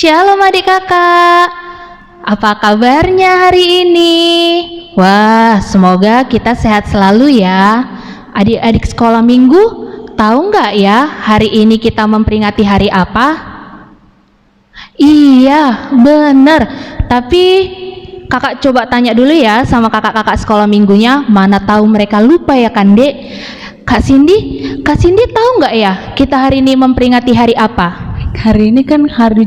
Shalom adik kakak, apa kabarnya hari ini? Wah, semoga kita sehat selalu ya. Adik-adik sekolah minggu, tahu nggak ya hari ini kita memperingati hari apa? Iya, bener. Tapi kakak coba tanya dulu ya sama kakak-kakak sekolah minggunya, mana tahu mereka lupa ya kan dek? Kak Cindy tahu nggak ya kita hari ini memperingati hari apa? Hari ini kan hari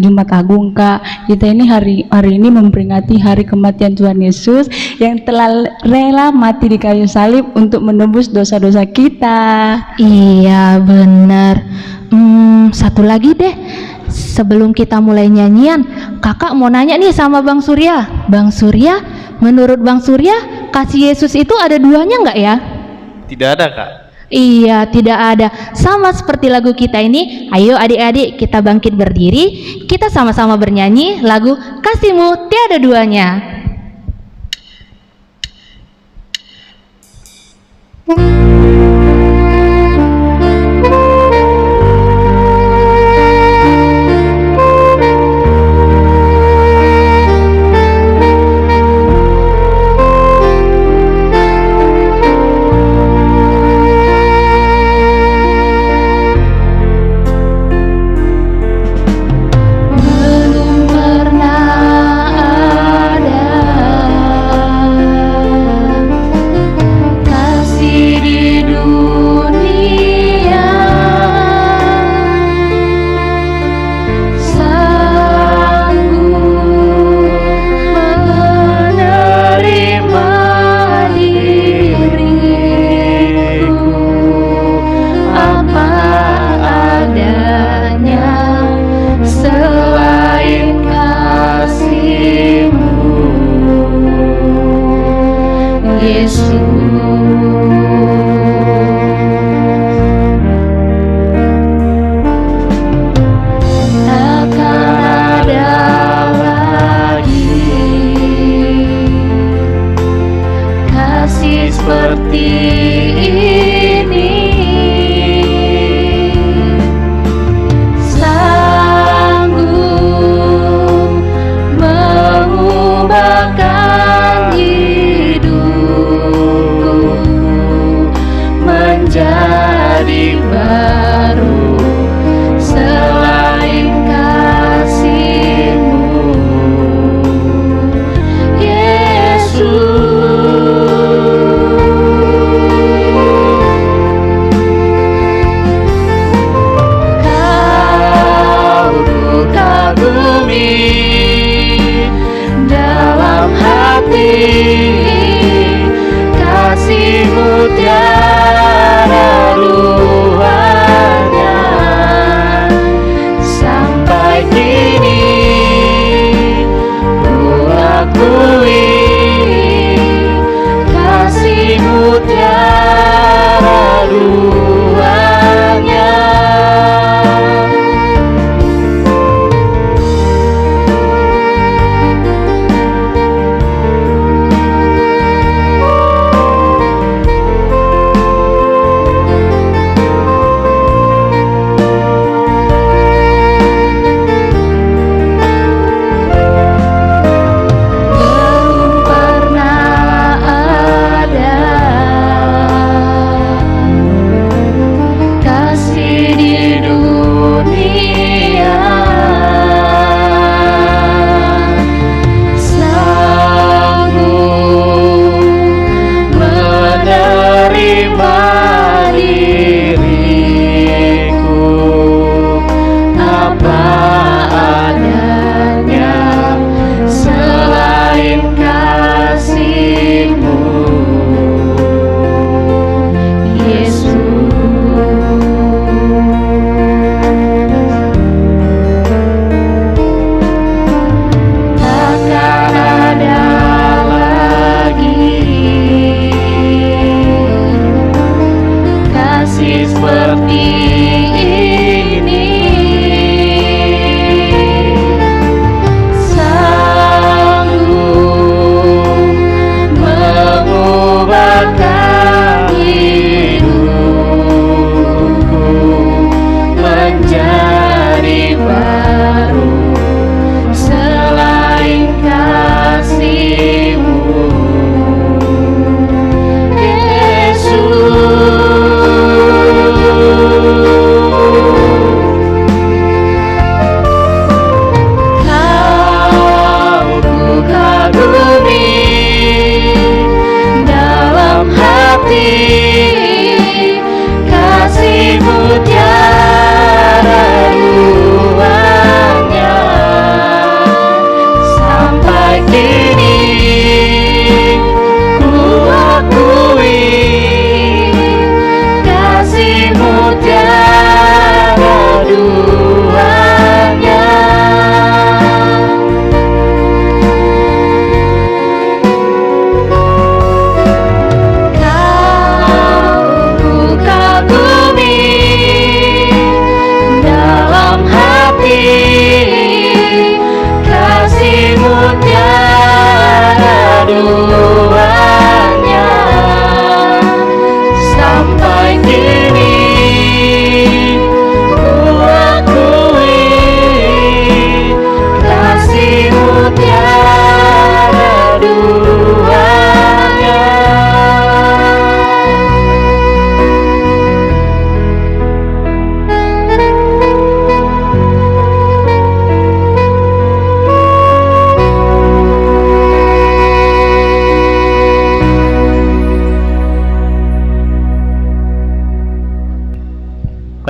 Jumat Agung, Kak. Kita ini hari ini memperingati hari kematian Tuhan Yesus yang telah rela mati di kayu salib untuk menebus dosa-dosa kita. Iya, bener. Satu lagi deh. Sebelum kita mulai nyanyian, kakak mau nanya nih sama Bang Surya. Bang Surya, menurut Bang Surya, kasih Yesus itu ada duanya nggak ya? Tidak ada, Kak. Iya, tidak ada. Sama seperti lagu kita ini. Ayo adik-adik, kita bangkit berdiri. Kita sama-sama bernyanyi lagu Kasihmu Tiada Duanya. Kasih di dunia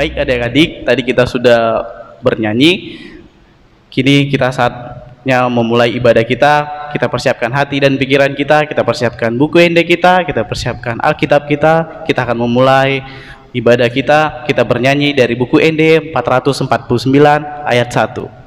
Baik adik-adik, tadi kita sudah bernyanyi. Kini kita saatnya memulai ibadah kita. Kita persiapkan hati dan pikiran kita persiapkan buku ende kita persiapkan Alkitab kita akan memulai ibadah kita bernyanyi dari buku ende 449 ayat 1.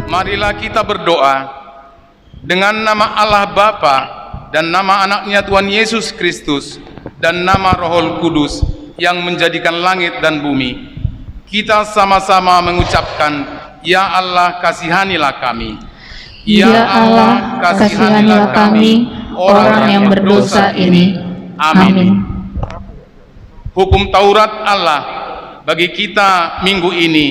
Marilah kita berdoa dengan nama Allah Bapa dan nama anaknya Tuhan Yesus Kristus dan nama Roh Kudus yang menjadikan langit dan bumi. Kita sama-sama mengucapkan, Ya Allah kasihanilah kami. Ya Allah kasihanilah kami orang yang berdosa ini. Amin. Hukum Taurat Allah bagi kita minggu ini,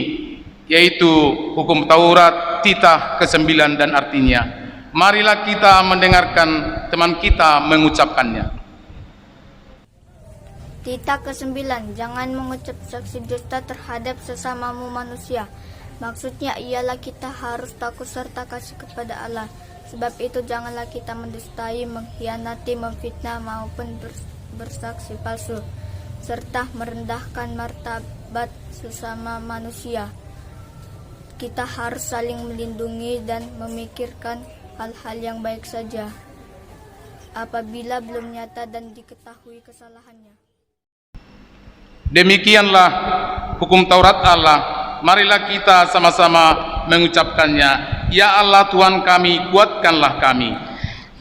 yaitu hukum Taurat titah ke-9 dan artinya. Marilah kita mendengarkan teman kita mengucapkannya. Titah ke-9, jangan mengucap saksi dusta terhadap sesamamu manusia. Maksudnya ialah kita harus takut serta kasih kepada Allah. Sebab itu janganlah kita mendustai, mengkhianati, memfitnah maupun bersaksi palsu, serta merendahkan martabat sesama manusia. Kita harus saling melindungi dan memikirkan hal-hal yang baik saja apabila belum nyata dan diketahui kesalahannya. Demikianlah hukum Taurat Allah. Marilah kita sama-sama mengucapkannya. Ya Allah Tuhan kami, kuatkanlah kami.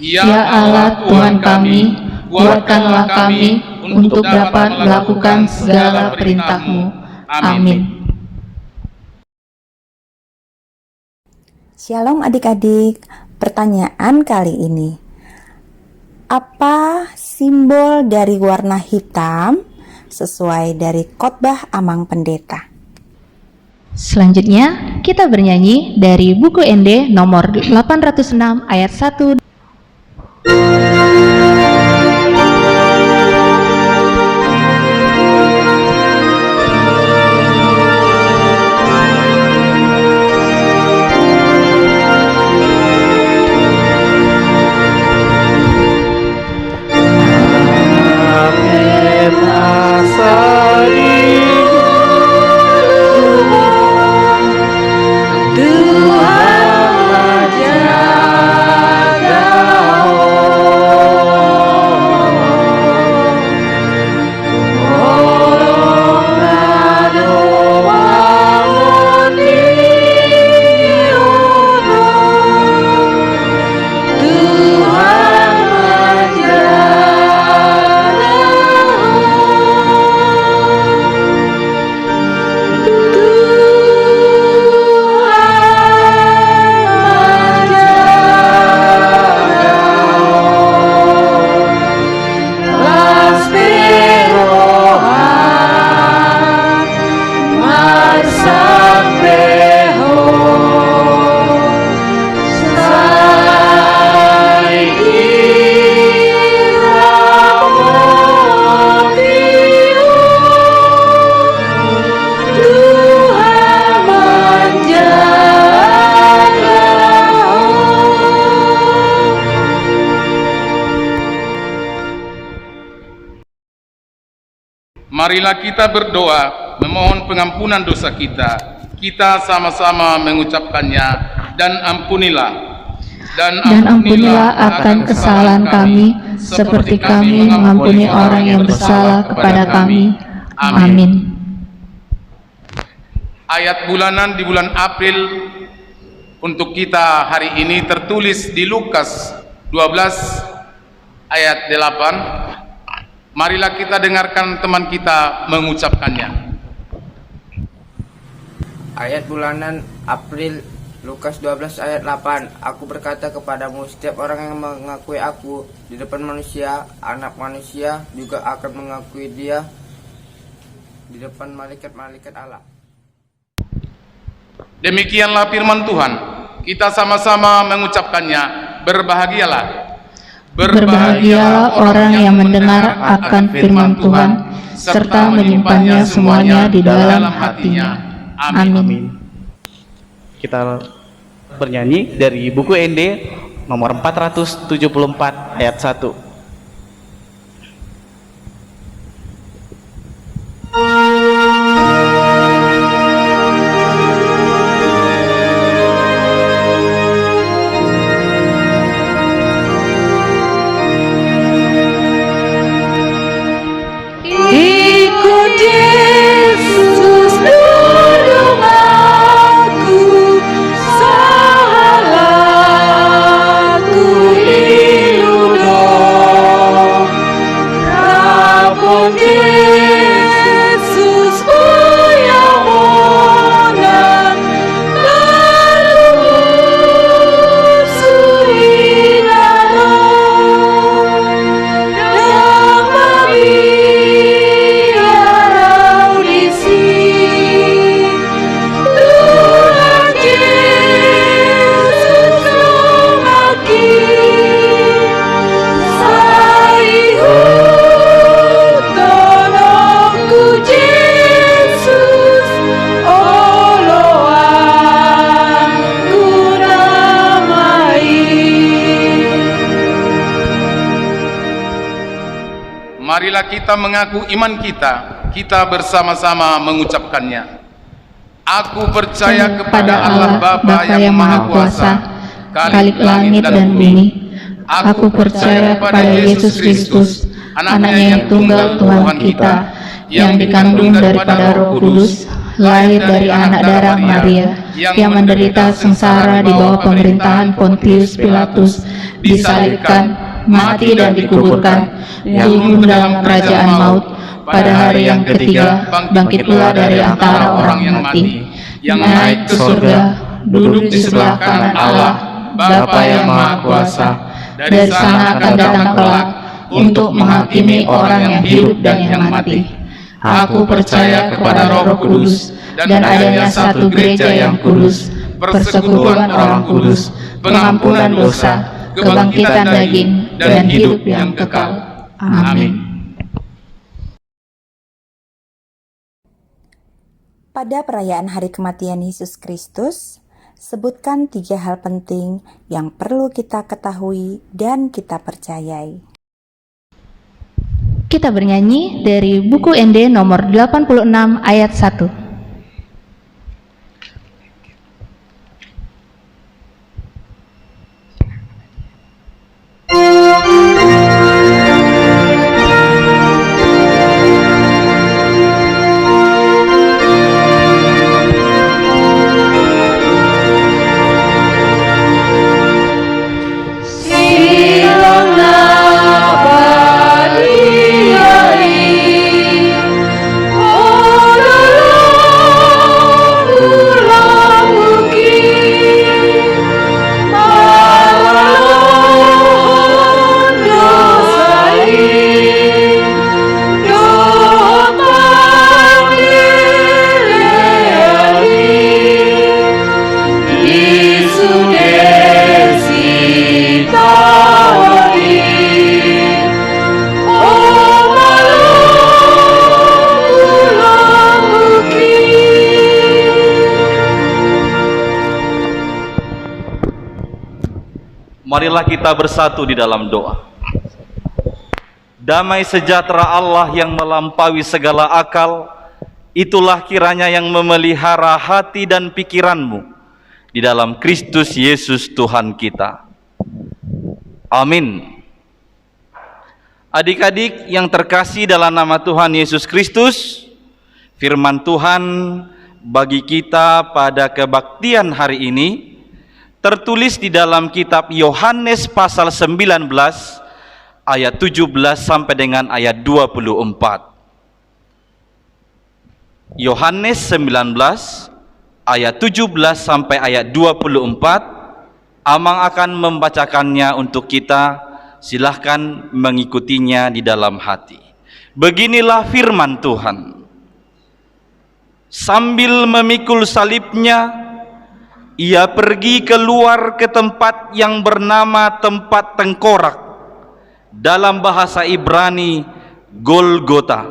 Ya Allah Tuhan kami, kuatkanlah kami untuk dapat melakukan segala perintah-Mu. Amin. Shalom adik-adik, pertanyaan kali ini. Apa simbol dari warna hitam sesuai dari khotbah Amang Pendeta? Selanjutnya, kita bernyanyi dari buku ende nomor 806 ayat 1. Tuhan jaga Marilah kita berdoa memohon pengampunan dosa kita. Kita sama-sama mengucapkannya. Dan ampunilah akan kesalahan kami, seperti kami mengampuni orang yang bersalah kepada kami. Amin. Ayat bulanan di bulan April untuk kita hari ini tertulis di Lukas 12 ayat 8. Marilah kita dengarkan teman kita mengucapkannya. Ayat bulanan April Lukas 12 ayat 8. Aku berkata kepadamu, setiap orang yang mengakui aku di depan manusia, anak manusia juga akan mengakui dia di depan malaikat-malaikat Allah. Demikianlah firman Tuhan. Kita sama-sama mengucapkannya. Berbahagialah. Berbahagialah orang yang mendengar akan firman Tuhan, serta menyimpannya semuanya di dalam hatinya. Amin. Kita bernyanyi dari buku ND nomor 474 ayat 1. Ikut Yesus dulu aku, salahku iludong. Rapun Yesus uyawonan, Marilah kita mengaku iman kita. Kita bersama-sama mengucapkannya. Aku percaya kepada Allah Bapa yang Maha Kuasa, Khalik langit dan bumi. Aku percaya kepada Yesus Kristus, anaknya yang tunggal Tuhan kita, yang dikandung daripada Roh Kudus, lahir dari anak darah Maria, yang menderita sengsara di bawah pemerintahan Pontius Pilatus, disalibkan, mati dan dikuburkan, turun dalam kerajaan maut, pada hari yang ketiga bangkit pula dari antara orang yang mati, yang naik ke surga, duduk di sebelah kanan Allah, Bapa yang Maha Kuasa. Dari sana akan datang kelak untuk menghakimi orang yang hidup dan yang mati. Aku percaya kepada Roh Kudus dan adanya satu gereja yang kudus, persekutuan orang kudus, pengampunan dosa, kebangkitan daging, dan hidup yang kekal. Amin. Pada perayaan Hari Kematian Yesus Kristus, sebutkan 3 hal penting yang perlu kita ketahui dan kita percayai. Kita bernyanyi dari buku ND nomor 86 ayat 1. Marilah kita bersatu di dalam doa. damai sejahtera Allah yang melampaui segala akal, itulah kiranya yang memelihara hati dan pikiranmu di dalam Kristus Yesus Tuhan kita. Amin. Adik-adik yang terkasih dalam nama Tuhan Yesus Kristus, firman Tuhan bagi kita pada kebaktian hari ini tertulis di dalam kitab Yohanes pasal 19 ayat 17 sampai dengan ayat 24. Yohanes 19 ayat 17 sampai ayat 24. Amang akan membacakannya untuk kita. Silahkan mengikutinya di dalam hati. Beginilah firman Tuhan. Sambil memikul salibnya, ia pergi keluar ke tempat yang bernama tempat tengkorak, dalam bahasa Ibrani Golgota.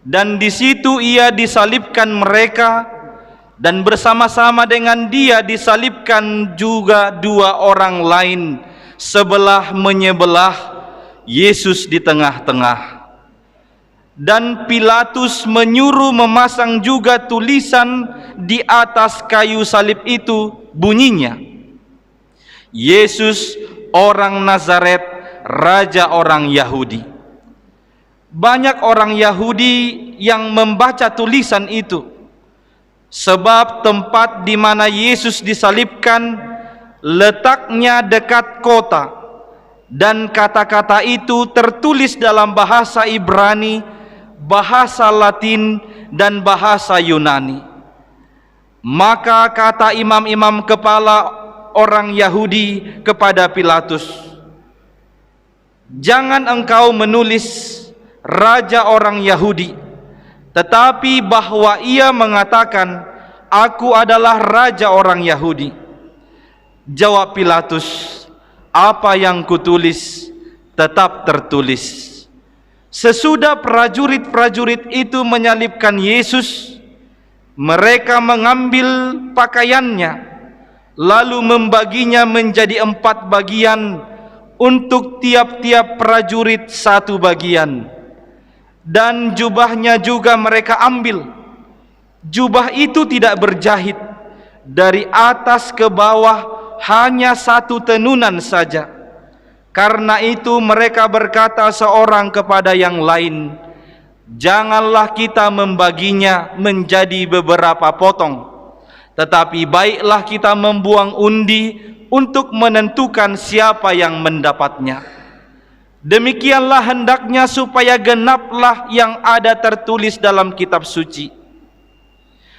Dan di situ ia disalibkan mereka, dan bersama-sama dengan dia disalibkan juga dua orang lain, sebelah menyebelah, Yesus di tengah-tengah. Dan Pilatus menyuruh memasang juga tulisan di atas kayu salib itu, bunyinya, Yesus orang Nazaret, Raja orang Yahudi. Banyak orang Yahudi yang membaca tulisan itu, sebab tempat di mana Yesus disalibkan letaknya dekat kota, dan kata-kata itu tertulis dalam bahasa Ibrani, bahasa Latin, dan bahasa Yunani. Maka kata imam-imam kepala orang Yahudi kepada Pilatus, jangan engkau menulis Raja orang Yahudi, tetapi bahwa ia mengatakan, aku adalah Raja orang Yahudi. Jawab Pilatus, apa yang kutulis tetap tertulis. Sesudah prajurit-prajurit itu menyalibkan Yesus, mereka mengambil pakaiannya, lalu membaginya menjadi 4 bagian, untuk tiap-tiap prajurit 1 bagian. Dan jubahnya juga mereka ambil. Jubah itu tidak berjahit, dari atas ke bawah hanya 1 tenunan saja. Karena itu mereka berkata seorang kepada yang lain, janganlah kita membaginya menjadi beberapa potong, tetapi baiklah kita membuang undi untuk menentukan siapa yang mendapatnya. Demikianlah hendaknya supaya genaplah yang ada tertulis dalam kitab suci.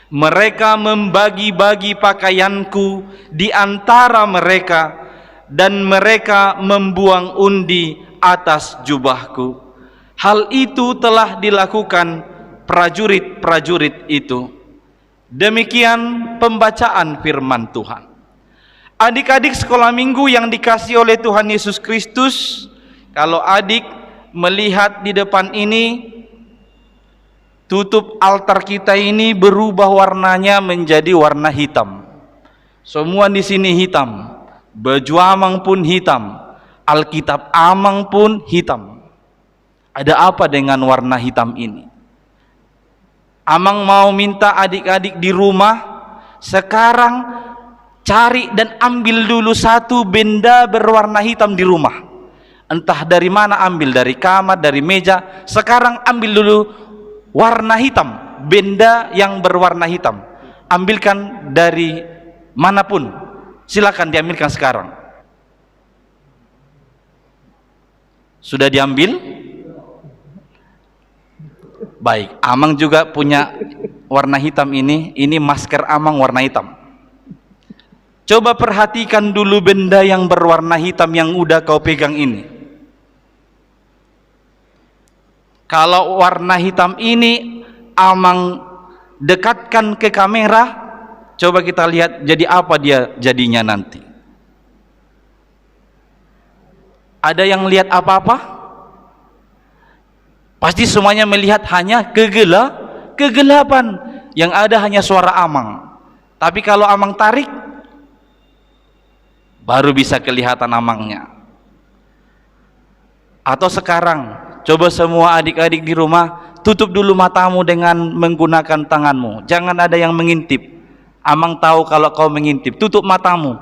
Mereka membagi-bagi pakaianku di antara mereka, dan mereka membuang undi atas jubahku. Hal itu telah dilakukan prajurit-prajurit itu. Demikian pembacaan firman Tuhan. Adik-adik sekolah minggu yang dikasihi oleh Tuhan Yesus Kristus, kalau adik melihat di depan ini, tutup altar kita ini berubah warnanya menjadi warna hitam. Semua di sini hitam. Baju amang pun hitam. Alkitab amang pun hitam. Ada apa dengan warna hitam ini? Amang mau minta adik-adik di rumah sekarang cari dan ambil dulu 1 benda berwarna hitam di rumah. Entah dari mana ambil, dari kamar, dari meja. Sekarang ambil dulu warna hitam, benda yang berwarna hitam. Ambilkan dari manapun, silakan diambilkan sekarang. Sudah diambil? Baik, Amang juga punya warna hitam ini. Ini masker Amang warna hitam. Coba perhatikan dulu benda yang berwarna hitam yang udah kau pegang ini. Kalau warna hitam ini Amang dekatkan ke kamera, coba kita lihat jadi apa dia jadinya nanti. Ada yang lihat apa-apa? Pasti semuanya melihat hanya kegelapan. Yang ada hanya suara Amang. Tapi kalau Amang tarik, baru bisa kelihatan Amangnya. Atau sekarang, coba semua adik-adik di rumah, tutup dulu matamu dengan menggunakan tanganmu. Jangan ada yang mengintip. Amang tahu kalau kau mengintip. Tutup matamu.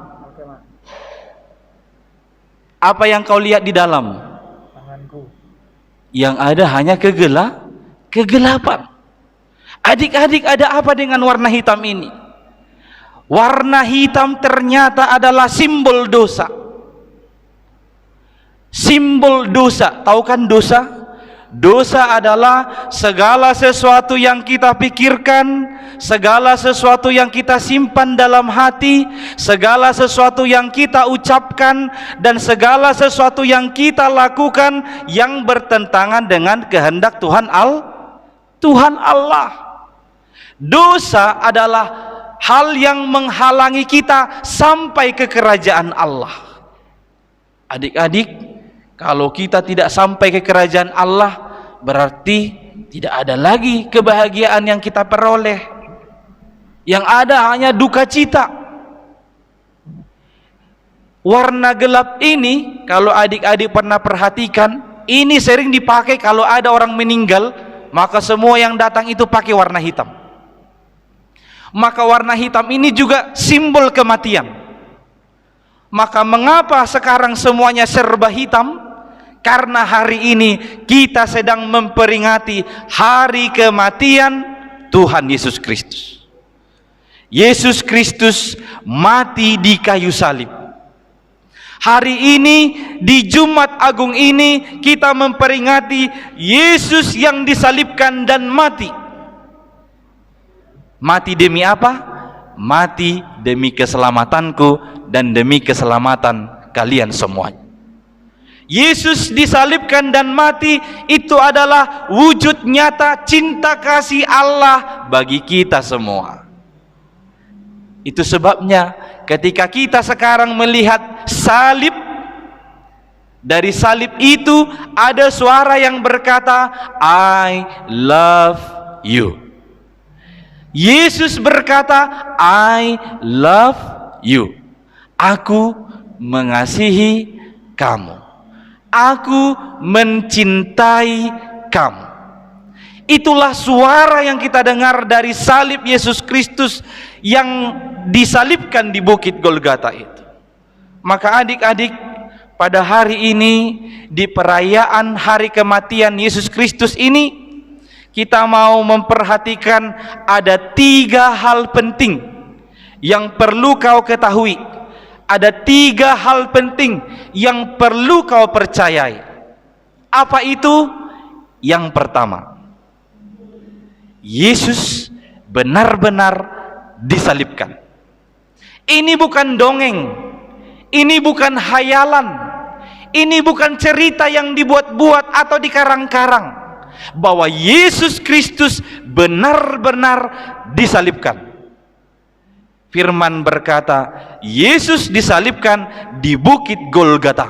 Apa yang kau lihat di dalam? Tanganku. Yang ada hanya kegelapan. Adik-adik, ada apa dengan warna hitam ini? Warna hitam ternyata adalah simbol dosa. Simbol dosa. Tahu kan dosa? Dosa adalah segala sesuatu yang kita pikirkan, segala sesuatu yang kita simpan dalam hati, segala sesuatu yang kita ucapkan, dan segala sesuatu yang kita lakukan yang bertentangan dengan kehendak Tuhan Allah. Dosa adalah hal yang menghalangi kita sampai ke kerajaan Allah. Adik-adik, kalau kita tidak sampai ke kerajaan Allah, berarti tidak ada lagi kebahagiaan yang kita peroleh. Yang ada hanya duka cita. Warna gelap ini, kalau adik-adik pernah perhatikan, ini sering dipakai kalau ada orang meninggal, maka semua yang datang itu pakai warna hitam. Maka warna hitam ini juga simbol kematian. Maka mengapa sekarang semuanya serba hitam? Karena hari ini kita sedang memperingati hari kematian Tuhan Yesus Kristus. Yesus Kristus mati di kayu salib. Hari ini di Jumat Agung ini kita memperingati Yesus yang disalibkan dan mati. Mati demi apa? Mati demi keselamatanku dan demi keselamatan kalian semuanya. Yesus disalibkan dan mati, itu adalah wujud nyata cinta kasih Allah bagi kita semua. Itu sebabnya ketika kita sekarang melihat salib, dari salib itu ada suara yang berkata, I love you. Yesus berkata, I love you. Aku mengasihi kamu. Aku mencintai kamu. Itulah suara yang kita dengar dari salib Yesus Kristus yang disalibkan di Bukit Golgata itu. Maka adik-adik, pada hari ini, di perayaan hari kematian Yesus Kristus ini, kita mau memperhatikan ada 3 hal penting yang perlu kau ketahui. Ada 3 hal penting yang perlu kau percayai. Apa itu? Yang pertama, Yesus benar-benar disalibkan. Ini bukan dongeng, ini bukan hayalan, ini bukan cerita yang dibuat-buat atau dikarang-karang. Bahwa Yesus Kristus benar-benar disalibkan. Firman berkata, Yesus disalibkan di Bukit Golgata.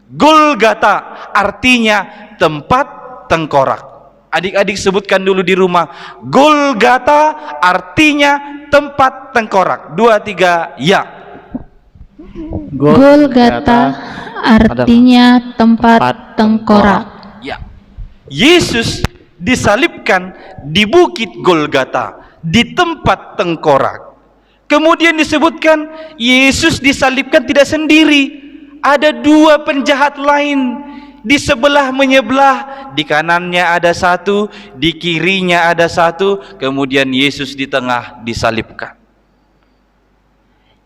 Golgata artinya tempat tengkorak. Adik-adik sebutkan dulu di rumah. Golgata artinya tempat tengkorak. 2, 3, ya. Golgata artinya tempat tengkorak. Ya. Yesus disalibkan di Bukit Golgata, di tempat tengkorak. Kemudian disebutkan Yesus disalibkan tidak sendiri. Ada 2 penjahat lain di sebelah menyebelah. Di kanannya ada 1, di kirinya ada 1. Kemudian Yesus di tengah disalibkan.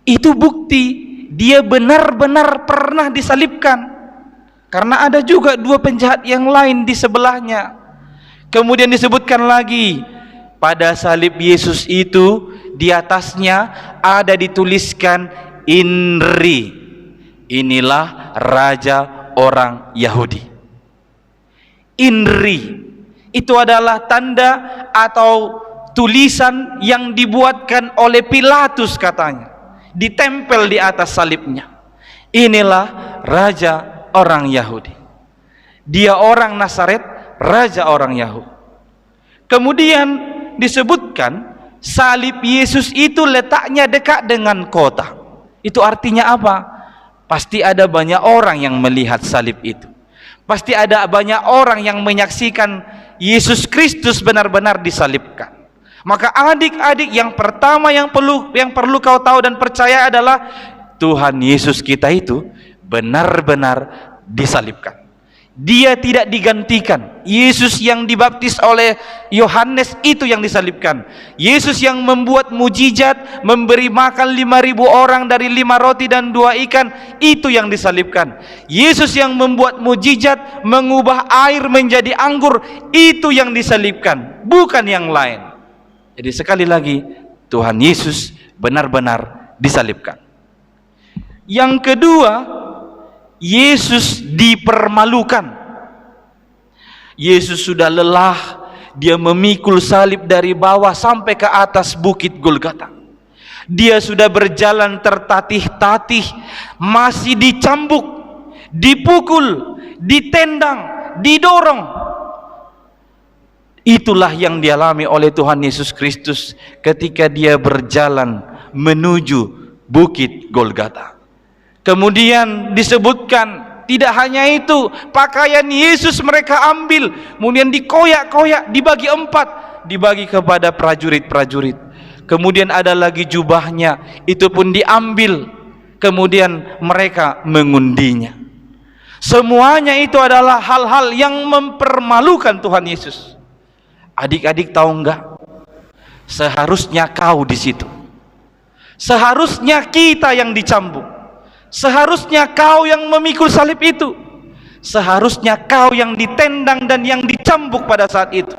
Itu bukti dia benar-benar pernah disalibkan. Karena ada juga 2 penjahat yang lain di sebelahnya. Kemudian disebutkan lagi, pada salib Yesus itu di atasnya ada dituliskan INRI. Inilah raja orang Yahudi. INRI itu adalah tanda atau tulisan yang dibuatkan oleh Pilatus katanya. Ditempel di atas salibnya. Inilah raja orang Yahudi. Dia orang Nazaret, raja orang Yahudi. Kemudian disebutkan salib Yesus itu letaknya dekat dengan kota. Itu artinya apa? Pasti ada banyak orang yang melihat salib itu. Pasti ada banyak orang yang menyaksikan Yesus Kristus benar-benar disalibkan. Maka adik-adik, yang pertama yang perlu kau tahu dan percaya adalah Tuhan Yesus kita itu benar-benar disalibkan. Dia tidak digantikan. Yesus yang dibaptis oleh Yohanes itu yang disalibkan. Yesus yang membuat mujizat, memberi makan 5.000 orang dari 5 roti dan 2 ikan, itu yang disalibkan. Yesus yang membuat mujizat, mengubah air menjadi anggur, itu yang disalibkan, bukan yang lain. Jadi sekali lagi, Tuhan Yesus benar-benar disalibkan. Yang kedua, Yesus dipermalukan. Yesus sudah lelah, dia memikul salib dari bawah sampai ke atas bukit Golgota. Dia sudah berjalan tertatih-tatih, masih dicambuk, dipukul, ditendang, didorong. Itulah yang dialami oleh Tuhan Yesus Kristus ketika dia berjalan menuju bukit Golgota. Kemudian disebutkan, tidak hanya itu, pakaian Yesus mereka ambil, kemudian dikoyak-koyak, dibagi 4, dibagi kepada prajurit-prajurit. Kemudian ada lagi jubahnya, itu pun diambil, kemudian mereka mengundinya. Semuanya itu adalah hal-hal yang mempermalukan Tuhan Yesus. Adik-adik tahu enggak? Seharusnya kau di situ. Seharusnya kita yang dicambuk. Seharusnya kau yang memikul salib itu. Seharusnya kau yang ditendang dan yang dicambuk pada saat itu.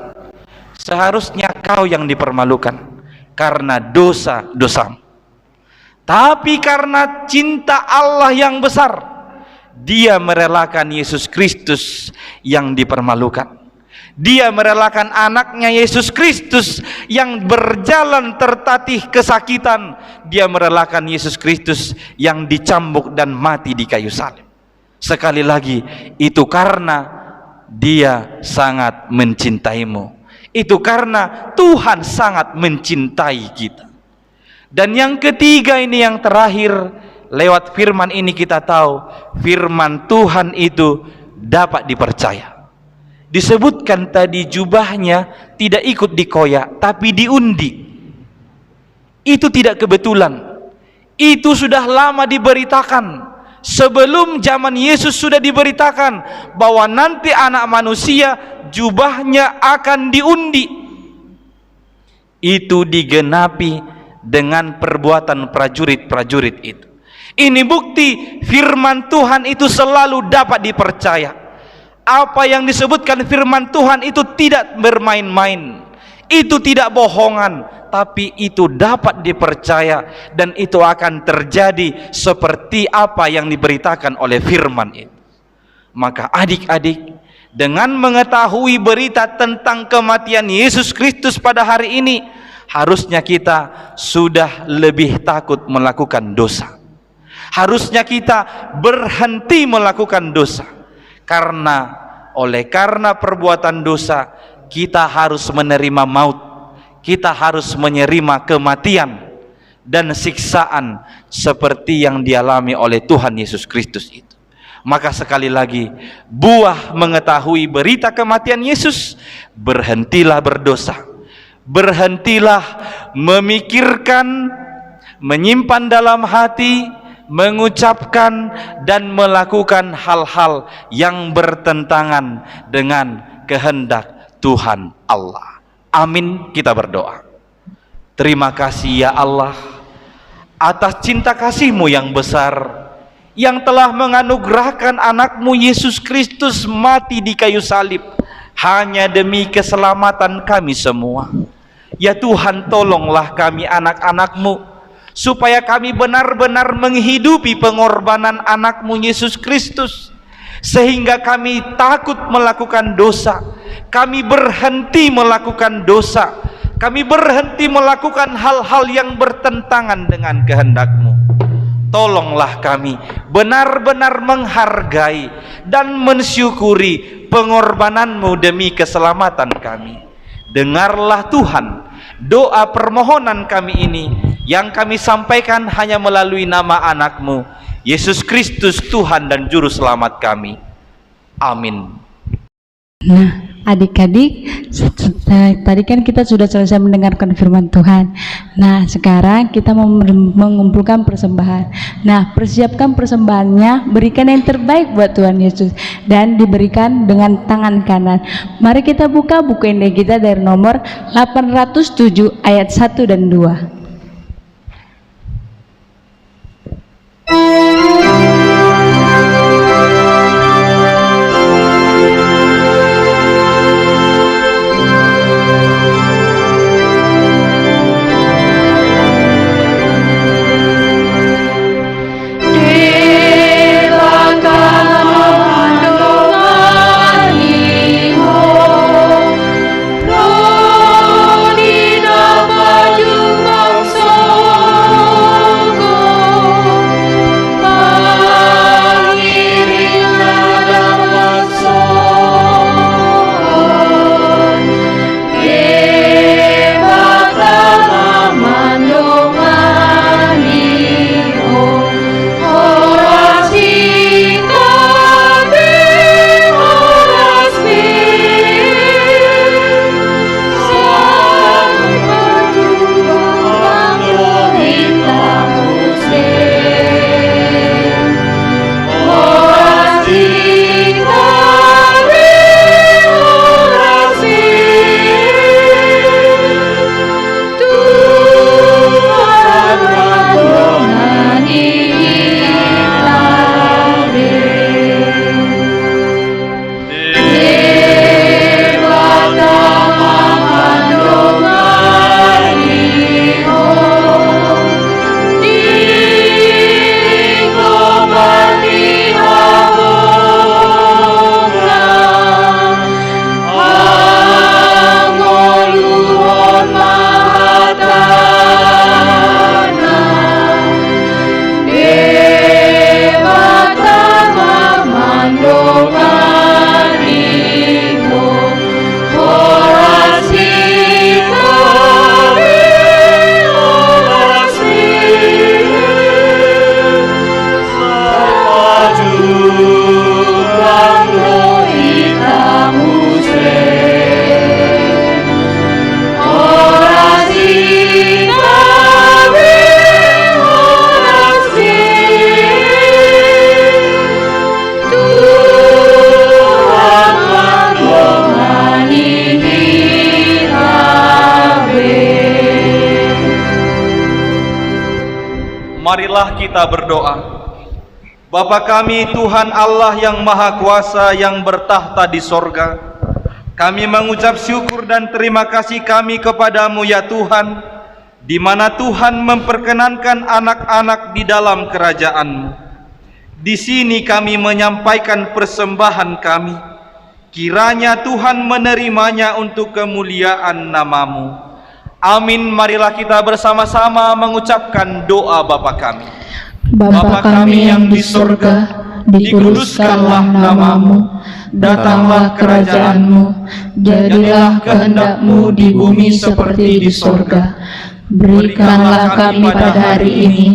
Seharusnya kau yang dipermalukan karena dosa-dosamu. Tapi karena cinta Allah yang besar, dia merelakan Yesus Kristus yang dipermalukan. Dia merelakan anaknya Yesus Kristus yang berjalan tertatih kesakitan. Dia merelakan Yesus Kristus yang dicambuk dan mati di kayu salib. Sekali lagi, itu karena dia sangat mencintaimu. Itu karena Tuhan sangat mencintai kita. Dan yang ketiga ini yang terakhir, lewat firman ini kita tahu firman Tuhan itu dapat dipercaya. Disebutkan tadi jubahnya tidak ikut dikoyak, tapi diundi. Itu tidak kebetulan. Itu sudah lama diberitakan. Sebelum zaman Yesus sudah diberitakan bahwa nanti anak manusia jubahnya akan diundi. Itu digenapi dengan perbuatan prajurit-prajurit itu. Ini bukti firman Tuhan itu selalu dapat dipercaya. Apa yang disebutkan firman Tuhan itu tidak bermain-main, itu tidak bohongan, tapi itu dapat dipercaya dan itu akan terjadi seperti apa yang diberitakan oleh firman itu. Maka adik-adik, dengan mengetahui berita tentang kematian Yesus Kristus pada hari ini, harusnya kita sudah lebih takut melakukan dosa. Harusnya kita berhenti melakukan dosa. Karena perbuatan dosa kita harus menerima maut, kita harus menerima kematian dan siksaan seperti yang dialami oleh Tuhan Yesus Kristus itu. Maka sekali lagi, buah mengetahui berita kematian Yesus, berhentilah berdosa, berhentilah memikirkan, menyimpan dalam hati, mengucapkan dan melakukan hal-hal yang bertentangan dengan kehendak Tuhan Allah. Amin, kita berdoa. Terima kasih ya Allah atas cinta kasih-Mu yang besar, yang telah menganugerahkan anak-Mu Yesus Kristus mati di kayu salib hanya demi keselamatan kami semua. Ya Tuhan, tolonglah kami anak-anak-Mu supaya kami benar-benar menghidupi pengorbanan anak-Mu Yesus Kristus, sehingga kami takut melakukan dosa, kami berhenti melakukan dosa, kami berhenti melakukan hal-hal yang bertentangan dengan kehendak-Mu. Tolonglah kami benar-benar menghargai dan mensyukuri pengorbanan-Mu demi keselamatan kami. Dengarlah Tuhan doa permohonan kami ini yang kami sampaikan hanya melalui nama anak-Mu Yesus Kristus, Tuhan dan Juru Selamat kami. Amin. Nah, adik-adik, tadi kan kita sudah selesai mendengarkan firman Tuhan. Nah, sekarang kita mau mengumpulkan persembahan. Nah, persiapkan persembahannya, berikan yang terbaik buat Tuhan Yesus, dan diberikan dengan tangan kanan. Mari kita buka buku indah kita dari nomor 807 ayat 1 dan 2. Marilah kita berdoa. Bapa kami, Tuhan Allah yang Maha Kuasa yang bertahta di sorga, kami mengucap syukur dan terima kasih kami kepadamu ya Tuhan, di mana Tuhan memperkenankan anak-anak di dalam kerajaan-Mu. Di sini kami menyampaikan persembahan kami, kiranya Tuhan menerimanya untuk kemuliaan nama-Mu. Amin. Marilah kita bersama-sama mengucapkan doa Bapa kami. Bapa kami yang di surga, dikuduskanlah nama-Mu, datanglah kerajaan-Mu, jadilah kehendak-Mu di bumi seperti di surga. Berikanlah kami pada hari ini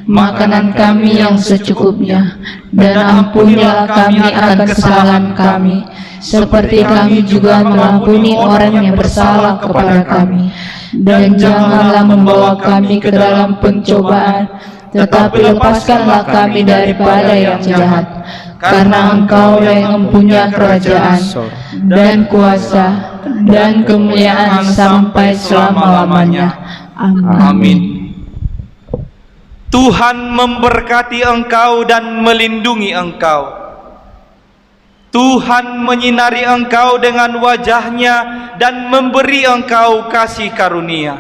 makanan kami yang secukupnya, dan ampunilah kami akan kesalahan kami, seperti kami juga mengampuni orang yang bersalah kepada kami. Dan janganlah membawa kami ke dalam pencobaan, tetapi lepaskanlah kami daripada yang jahat. Karena Engkau yang mempunyai kerajaan dan kuasa dan kemuliaan sampai selama-lamanya. Amin. Tuhan memberkati engkau dan melindungi engkau. Tuhan menyinari engkau dengan wajah-Nya dan memberi engkau kasih karunia.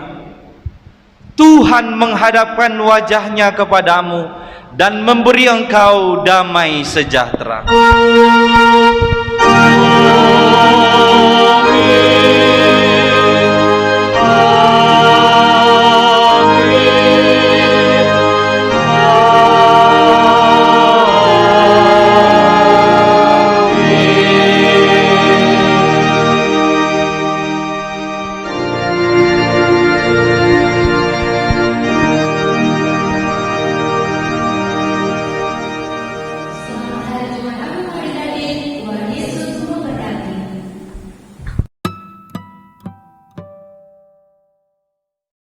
Tuhan menghadapkan wajah-Nya kepadamu dan memberi engkau damai sejahtera.